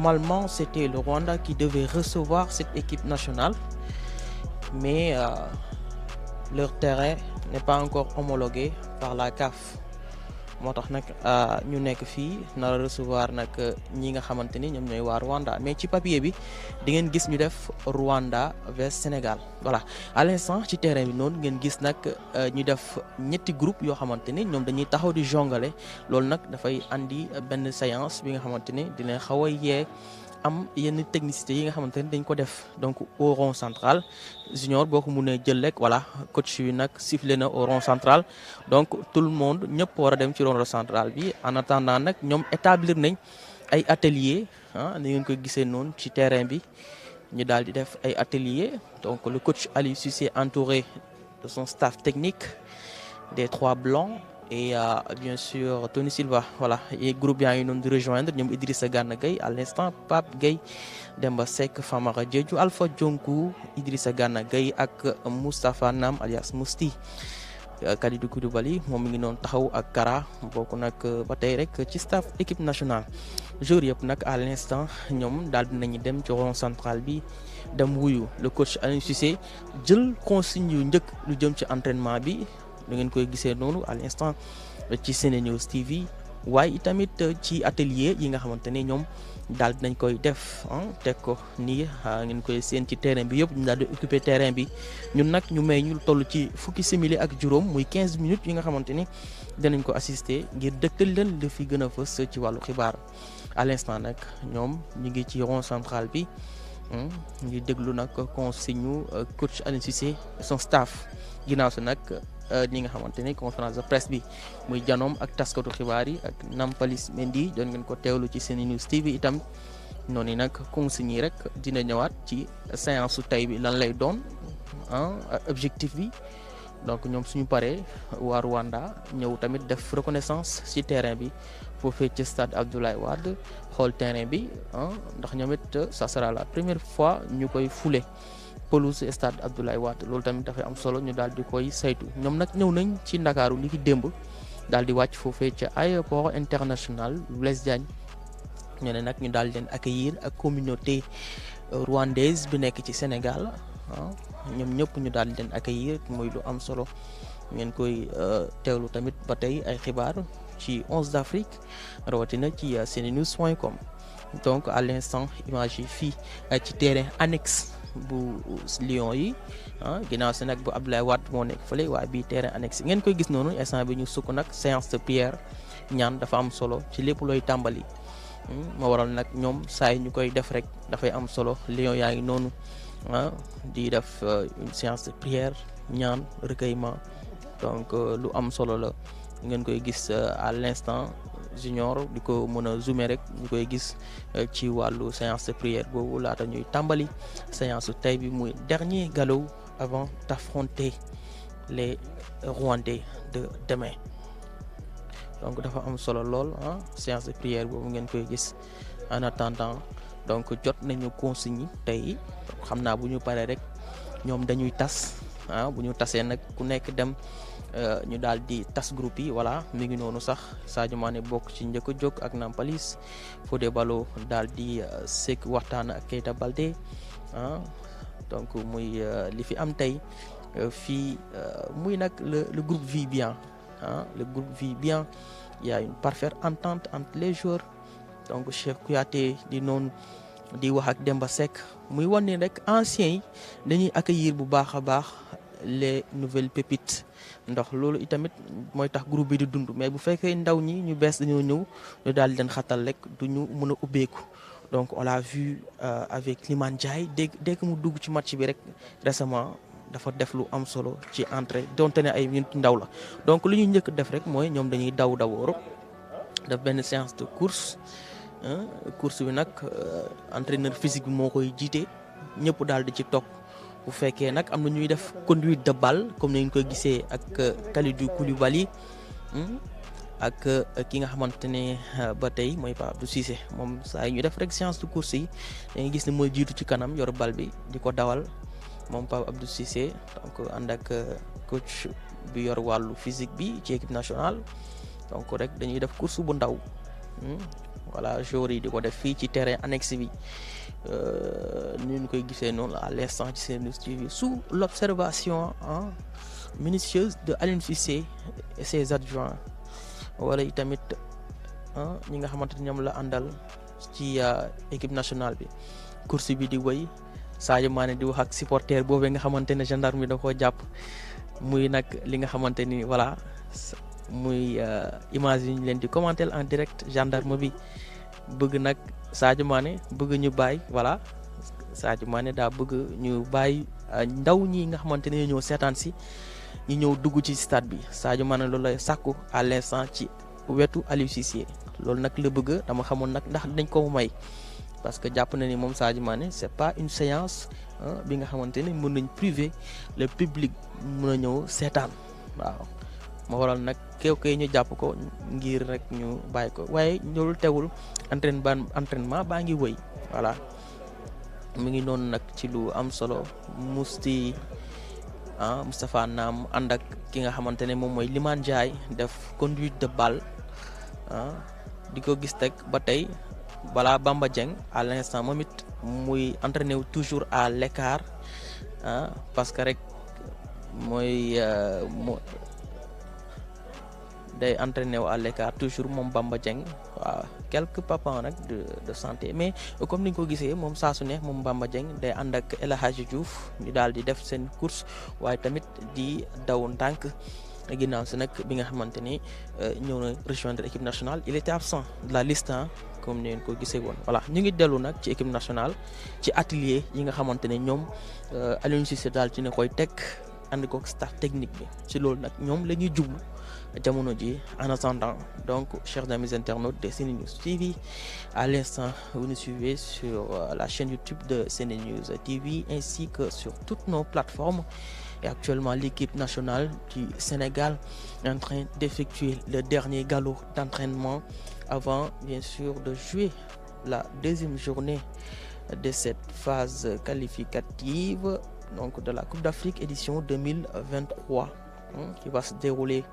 Normalement, c'était le Rwanda qui devait recevoir cette équipe nationale, mais leur terrain n'est pas encore homologué par la CAF. moo tax nag ñu nekk fii nar a recevoir nag ñi nga xamante ni ñoom ñooy waa Rwanda mais ci papier bi di ngeen gis ñu def Rwanda vers Sénégal voilà à l'instant ci terrain bi noonu ngeen gis nag ñu def ñetti groupe yoo xamante ni ñoom dañuy taxaw di jongale loolu nag dafay andi benn séance bi nga xamante ni dina xaw a yee am yenn technicité yi nga xamante ni dañ ko def donc au rond central junior boo ko mënee jël rek voilà coach bi nag sifflé na au rond central donc tout le monde ñëpp war a dem ci rond central bi en attendant nag ñoom établir nañ ay atelier ni ngeen koy gisee noonu ci terrain bi ñu daal di def ay atelier donc le coach Aliou Cissé entouré de son staff technique des trois blancs et bien sûr Tony Silva voilà et groupe yaa ngi noonu di rejoindre ñoom Idrissa Gana Gueye à l'instant Pape Gueye Demba Seck Famara Diédhiou Alpha Dionkou Idrissa Gana Gueye ak Moustapha Nam alias Mousti Kalidou Koulibaly moom mi ngi noonu taxaw ak Kara bokk nag ba tey rek ci staff équipe nationale joueurs yëpp nag à l'instant ñoom daal dinañu dem ci rond central bi dem wuyu le coach Aliou Cissé jël consigne yu njëkk lu jëm ci entraînement bi da ngeen koy gisee noonu à l'instant ci SeneNews TV waaye itamit ci atelier yi nga xamante ne ñoom daal dinañ koy def teg ko nii ngeen koy seen ci terrain bi yëpp ñu daal di occuper terrain bi ñun nag ñu may ñu toll ci fukki simili ak juróom muy 15 minutes yi nga xamante ni dinañ ko assister ngir dëgtal leen li fi gën a fës ci wàllu xibaar à l'instant nag ñoom ñu ngi ci rond central bi ngi déglu nag consigne coach Aliou Cissé son staff ginnaaw si nag li nga xamante ni conférence de presse bi muy janoom ak taskatu xibaar yi ak Nampalys Mendy doon ngeen ko teewlu ci SeneNews TV itam noonu nag consigne yi rek dina ñëwaat ci séance su tey bi lan lay doon objectif bi donc ñoom suñu paree waa Rwanda ñëw tamit def reconnaissance ci terrain bi foofee ci stade Abdoulaye Wade xool terrain bi ndax ñoom it ça sera la première fois ñu koy foulé pelouse stade Abdoulaye Wade loolu tamit dafay am solo ñu daal di koy saytu ñoom nag ñëw nañ ci Ndakaaru li ki démb daal di wàcc foofee ca aéroport international Blaise Diagne ñu ne nag ñu daal leen accueillir ak communauté rwandaise bi nekk ci Sénégal ñoom ñëpp ñu daal leen accueillir muy lu am solo ngeen koy teewlu tamit ba tey ay xibaar ci 11 d'Afrique rawatina ci senenews.com donc à l'instant image yi fii ci terrain annexe bu Lions yi ginnaaw si nag bu Abdoulaye Wade moo nekk fële waaye bii terrain annexe ngeen koy gis noonu instant bi ñu sukk nag séance de prière ñaan dafa am solo ci lépp looy tàmbali moo waral nag ñoom saa yi ñu koy def rek dafay am solo Lions yaa ngi noonu di def une séance de prière ñaan recueillement donc lu am solo la ngeen koy gis à l'instant junior di ko mën a zoomer rek ñu koy gis ci wàllu séance de prière boobu laata ñuy tàmbali séance su tey bi muy dernier galop avant d'affronter les Rwandais de demain donc dafa am solo lool séance de prière boobu ngeen koy gis en attendant donc jot nañu consigne tey xam naa bu ñu paree rek ñoom dañuy tas bu ñu tasee nag ku nekk dem ñu daal di tas groupe yi voilà mi ngi noonu sax Sadio Mané bokk ci njëkk a jóg ak Nampalys Fodé Ballo daal di sekk waxtaan ak Keita Baldé donc muy li fi am tey fii muy nag le groupe vit bien le groupe vit bien il y a une parfaite entente entre les joueurs donc Cheikh Kouyaté di noonu di wax ak Demba Seck muy wane rek anciens yi dañuy accueillir bu baax a baax les nouvelles pépites ndax loolu itamit mooy tax groupe bi di dund mais bu fekkee ndaw ñi ñu bees dañoo ñëw ñu daal di leen xatal rek du ñu mën a ubbeeku donc on l'a vu avec Iliman Ndiaye dès que mu dugg ci match bi rek récemment dafa def lu am solo ci entrée donte ne ay minutes ndaw la donc lu ñuy njëkk def rek mooy ñoom dañuy daw def benn séance de course bi nag entraîneur physique bi moo koy jiite ñëpp daal di ci topp bu fekkee nag am na ñuy def conduite de balle comme ni ñu koy gisee ak Kalidou Koulibaly ak ki nga xamante ne ba tey mooy Pape Abdou Cissé moom saa yi ñu def rek séance de course yi dañuy gis ne mooy jiitu ci kanam yor bal bi di ko dawal moom Pape Abdou Cissé donc ànd ak coach bi yor wàllu physique bi ci équipe nationale donc rek dañuy def course bu ndaw voilà joueurs yi di ko def fii ci terrain annexe bi ni ñu koy gisee noonu à l'instant ci Senenews TV sous l'observation minutieuse de Aliou Cissé et ses adjoints wala itamit ñi nga xamante ni ñoom la àndal ci équipe nationale bi course bi di wëy Sadio Mané di wax ak supporter boobee nga xamante ne gendarme bi da koo jàpp muy nag li nga xamante ni voilà muy image yi ñu leen di commenter en direct gendarme bi bëgg nag Sadio Mané bëgg ñu bàyyi voilà Sadio Mané daa bëgg ñu bàyyi ndaw ñi nga xamante ne ñëw seetaan si ñu ñëw dugg ci stade bi Sadio Mané loolu lay sàkku à l'instant ci wetu Aliou Cissé loolu nag la bëgg dama xamoon nag ndax dañ ko may parce que jàpp na ni moom Sadio Mané c'est pas une séance bi nga xamante ne mën nañ privé le public mën a ñëw seetaan waaw moo waral nag kew ñu jàpp ko ngir rek ñu bàyyi ko waaye loolu teewul entraînement baa ngi wëy voilà mu ngi noonu nag ci lu am solo Moustapha Naam ànd ak ki nga xamante ne moom mooy Limane Ndiaye def conduite de balle di ko gis teg ba tey balaa Bamba Dieng à l'instant moom it muy entraîné wu toujours à l'écart parce que rek mooy day entraîné wu à l'écart toujours moom Bamba Dieng waaw quelques papans nag de santé mais comme ni nga ko gisee moom saa su ne moom Bamba Dieng day ànd ak El Hadji Diouf ñu daal di def seen course waaye tamit di daw ndànk ginnaaw si nag bi nga xamante ni ñëw na rejoindre équipe nationale il était absent de la liste comme ni ngeen ko gisee woon voilà ñu ngi dellu nag ci équipe nationale ci atelier yi nga xamante ne ñoom Aliou Cissé daal ci ne koy teg ànd ko staff technique bi ci loolu nag ñoom la ñuy jublu jamono ji en attendant donc chers amis internautes de Senenews TV à l'instant vous nous suivez sur la chaîne YouTube de Senenews TV ainsi que sur toutes nos plateformes et actuellement l'équipe nationale du Sénégal est en train d'effectuer le dernier galop d'entraînement avant bien sûr de jouer la deuxième journée de cette phase qualificative donc de la Coupe d'Afrique édition 2023 qui va se dérouler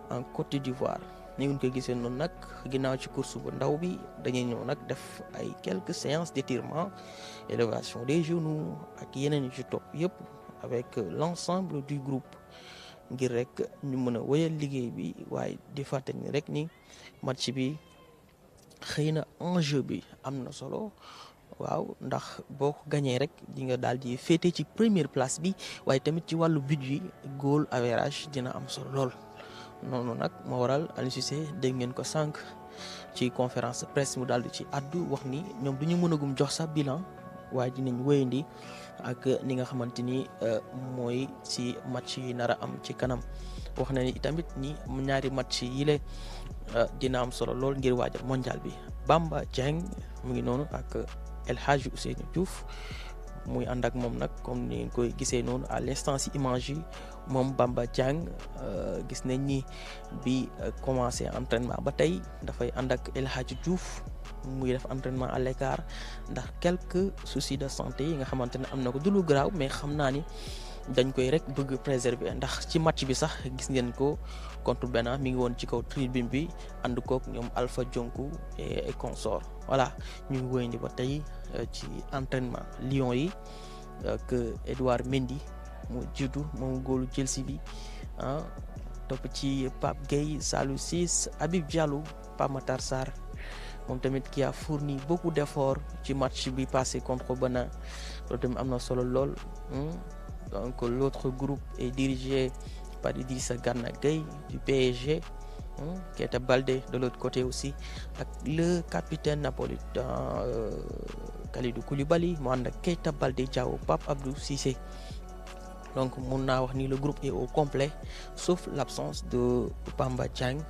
en Côte d'Ivoire ni ngeen ko gisee noonu nag ginnaaw ci course bu ndaw bi dañuy ñëw nag def ay quelques séances d'étirement élévation des genoux ak yeneen yu ci topp yëpp avec l'ensemble du groupe ngir rek ñu mën a wéyal liggéey bi waaye di fàttali ni rek ni match bi xëy na enjeu bi am na solo waaw ndax boo ko gañee rek di nga daal di féete ci première place bi waaye tamit ci wàllu but yi goal average dina am solo lool noonu nag moo waral Aliou Cissé dégg ngeen ko sànq ci conférence de presse mu daal di ci addu wax ni ñoom du ñu mën a gum jox sax bilan waaye dinañ wéyandi ak ni nga xamante ni mooy ci match yi nar a am ci kanam wax na ni tamit ni ñaari match yi le dina am solo lool ngir waajal mondial bi Bamba Dieng mu ngi noonu ak El Hadji Ousseynou Diouf muy ànd ak moom nag comme ni ngeen koy gisee noonu à l'instant ci image yi moom Bamba Dieng gis nañ ni bi commencé entraînement ba tey dafay ànd ak El Hadji Diouf muy def entraînement à l'écart ndax quelques soucis de santé yi nga xamante ne am na ko du lu graaw mais xam naa ni dañ koy rek bëgg préserver ndax ci match bi sax gis ngeen ko contre Bénin mi ngi woon ci kaw tribune bi ànd kook ñoom Alpha Dionkou et consort voilà ñu ngi wéyandi ba tey ci entraînement Lions yi que Edouard Mendy mu jiitu moom góolu Chelsea bi topp ci Pape Gueye Salou Ciss Habib Diallo Pape Matar Sarr moom tamit qui a fourni beaucoup d'efforts ci match bi passé contre Bénin loolu tamit am na solo lool donc l'autre groupe est dirigé par Idrissa Gana Gueye du PSG Keita Baldé de l'autre côté aussi ak le capitaine napolitain Kalidou Koulibaly mu ànd ak Keita Baldé Diao Pape Abdou Cissé donc mun naa wax ni le groupe est au complet sauf l'absence de Bamba Dieng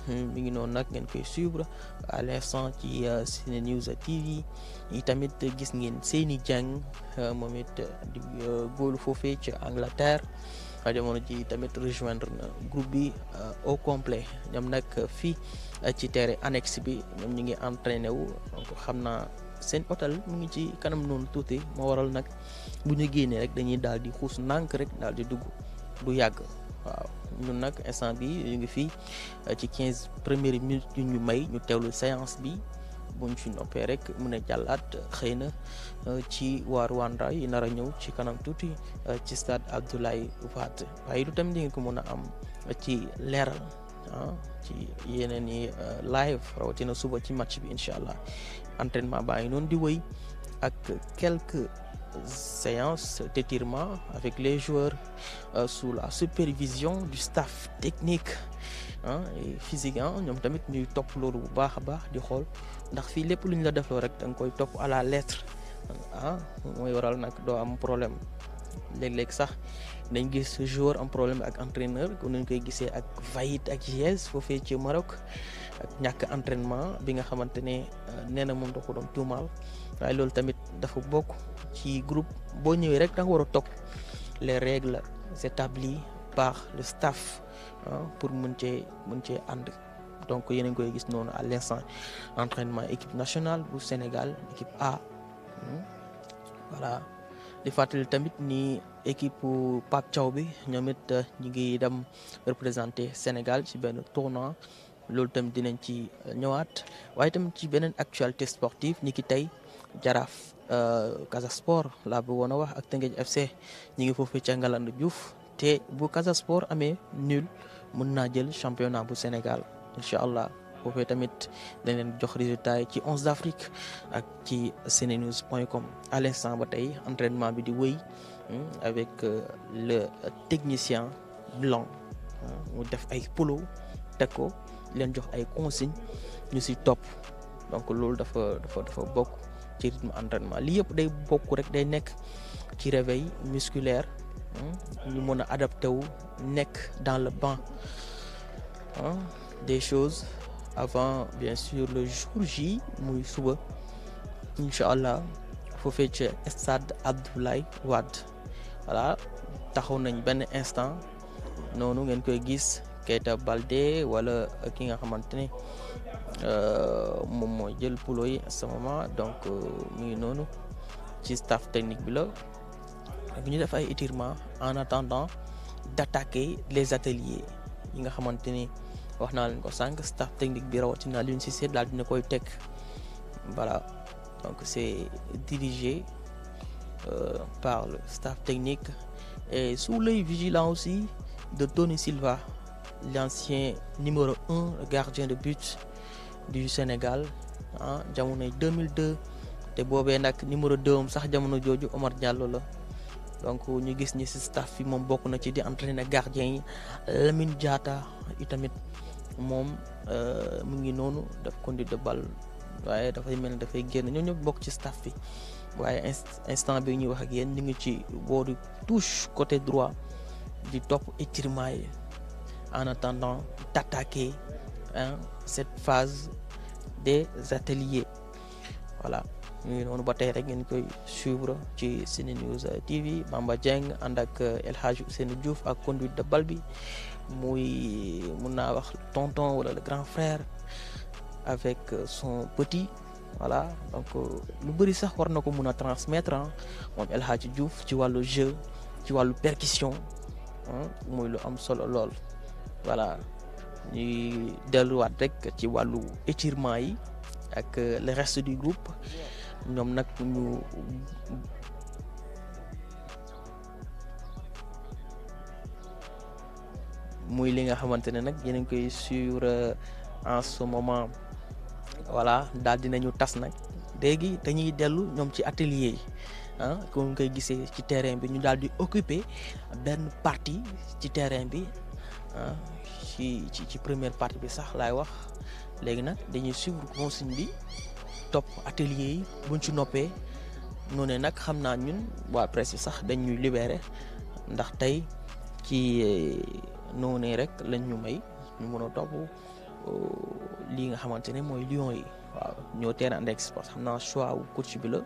mi ngi noonu nag ngeen koy suivre à l'instant ci Senenews TV yi tamit gis ngeen Seny Dieng moom it di góolu foofee ci Angleterre jamono ji tamit rejoindre na groupe bi au complet ñoom nag fii ci terrain annexe bi ñoom ñu ngi entraîné wu donc xam naa seen hôtel mu ngi ci kanam noonu tuuti moo waral nag bu ñu génnee rek dañuy daal di xuus ndànk rek daal di dugg du yàgg waaw ñun nag instant bi ñu ngi fii ci 15 premières minutes yu ñu may ñu teewlu séance bi buñ ci noppee rek mën a jàllaat xëy na ci waa Rwanda yi nar a ñëw ci kanam tuuti ci stade Abdoulaye Wade waaye lu tamit di ngeen ko mën a am ci leeral ci yeneen yi live rawatina suba ci match bi incha allah entraînement baa ngi noonu di wëy ak quelques séances d'étirement avec les joueurs sous la supervision du staff technique et physique ñoom tamit ñuy topp loolu bu baax a baax di xool ndax fii lépp lu ñu la defloo rek da nga koy topp à la lettre mooy waral nag doo am problème léeg-léeg sax dañ gis joueur am problème ak entraîneur ku nañ koy gisee ak Vahid ak Jies foofee ci Maroc ak ñàkk entraînement bi nga xamante ne nee na moom da ko doon tuumaal waaye loolu tamit dafa bokk ci groupe boo ñëwee rek da nga war a topp les règles établies par le staff pour mën cee ànd donc yéen a ngi koy gis noonu à l'instant entraînement équipe nationale bu Sénégal équipe A voilà di fàttali tamit ni équipe Pape Thiaw bi ñoom it ñu ngi dem représenter Sénégal ci benn tournoi loolu tamit dinañ ci ñëwaat waaye tamit ci beneen actualité sportive ni ki tey Jaraaf Casa Sport laa bëggoon a wax ak Teungueth FC ñi ngi foofu ca Ngalandou Diouf te bu Casa Sport amee nul mën naa jël championnat bu Sénégal incha allah foofee tamit dañ leen jox résultat yi ci 11 d'Afrique ak ci senenews.com à l'instant ba tey entraînement bi di wëy avec le technicien blanc mu def ay polo teg ko leen jox ay consignes ñu si topp donc loolu dafa bokk ci rythme entraînement lii yëpp day bokk rek day nekk ci réveil musculaire ñu mën a adapté wu nekk dans le banc des choses avant bien sûr le jour J muy suba incha allah foofee ca stade Abdoulaye Wade voilà taxaw nañ benn instant noonu ngeen koy gis Keita Baldé wala ki nga xamante ne moom mooy jël pulo yi à ce moment donc mu ngi noonu ci staff technique bi la ak ñu def ay étirements en attendant d'attaquer les ateliers yi nga xamante ni wax naa leen ko sànq staff technique bi rawatina Aliou Cissé daal dina koy teg voilà donc c'est dirigé par le staff technique et sous l'œil vigilant aussi de Tony Silva, l'ancien numéro 1 gardien de but du Sénégal jamonoy 2002 te boobee nag numéro 2 am sax jamono jooju Omar Diallo la donc ñu gis ni ci staff bi moom bokk na ci di entraîner gardien yi Lamine Diatta itamit moom mu ngi noonu def conduite de balle waaye dafay mel ni dafay génn ñoo ñëpp bokk ci staff bi waaye instant bi ñuy wax ak yéen ñu ngi ci booru touche côté droit di topp étirement yi en attendant d'attaquer cette phase des ateliers voilà ñu ngi noonu ba tey rek ngeen koy suivre ci SeneNews TV Bamba Dieng ànd ak El Hadj Ousseynou Diouf ak conduite de balle bi muy mun naa wax tonton wala le grand frère avec son petit voilà donc lu bëri sax war na ko mun a transmettre moom El Hadj Diouf ci wàllu jeu ci wàllu percussion muy lu am solo lool voilà ñuy delluwaat rek ci wàllu étirement yi ak le reste du groupe ñoom nag ñu muy li nga xamante ne nag yéen a ngi koy suivre en ce moment voilà daal dinañu tas nag léegi dañuy dellu ñoom ci atelier yi comme koy gisee ci terrain bi ñu daal di occuper benn partie ci terrain bi ci première partie bi sax laay wax léegi nag dañuy suivre consigne bi topp atelier yi buñ ci noppee noonu nag xam naa ñun waa presse sax dañuy libéré ndax tey ci noonu rek lañ ñu may ñu mën a topp lii nga xamante ne mooy Lions yi waaw ñoo teel a ànd ak sport xam naa choix wu coach bi la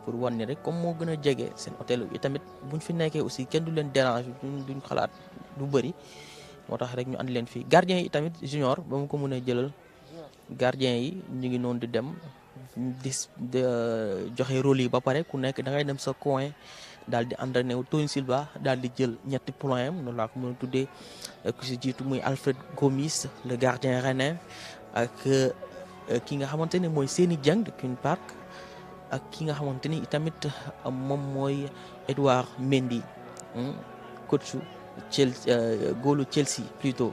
pour wan ni rek comme moo gën a jege seen hôtel bi tamit buñ fi nekkee aussi kenn du leen dérange duñ xalaat lu bëri moo tax rek ñu andi leen fii gardien yi tamit junior ba mu ko mën a jëlal gardien yi ñu ngi noonu di dem di joxe rôle yi ba pare ku nekk da ngay dem sa coin daal di entraîné wu. Tony Silva daal di jël ñetti points am noonu laa ko mën a tuddee ku si jiitu muy Alfred Gomis le gardien rennais ak ki nga xamante ne mooy Seny Dieng de Queen Park ak ki nga xamante ni itamit moom mooy Edouard Mendy coach Chelsea góolu Chelsea plutôt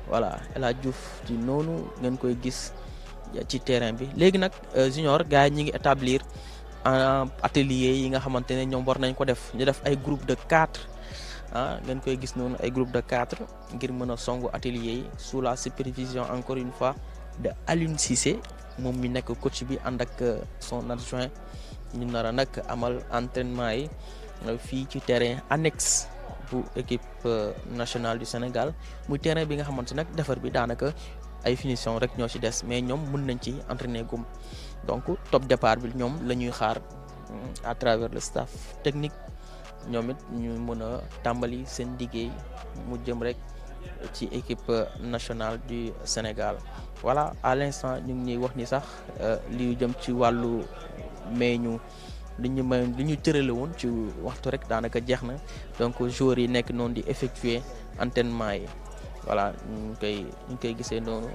voilà El Hadj Diouf di noonu ngeen koy gis ci terrain bi. léegi nag junior gars yi ñi ngi établir atelier yi nga xamante ne ñoom war nañ ko def ñu def ay groupe de 4 ngeen koy gis noonu ay groupe de 4 ngir mën a songu atelier yi sous la supervision encore une fois de Aliou Cissé moom mi nekk coach bi ànd ak son adjoint ñu nar a nag amal entraînement yi fii ci terrain annexe bu équipe nationale du Sénégal muy terrain bi nga xamante nag defar bi daanaka ay finition rek ñoo ci des mais ñoom mën nañ ci entraîner gum donc top départ bi ñoom la ñuy xaar à travers le staff technique ñoom it ñu mën a tàmbali seen liggéey mu jëm rek ci équipe nationale du Sénégal. voilà à l'instant ñu ngi ñuy wax ni sax li jëm ci wàllu may ñu li ñu tërale woon ci waxtu rek daanaka jeex na donc joueurs yi nekk noonu di effectuer entraînement yi voilà ñu koy gisee noonu.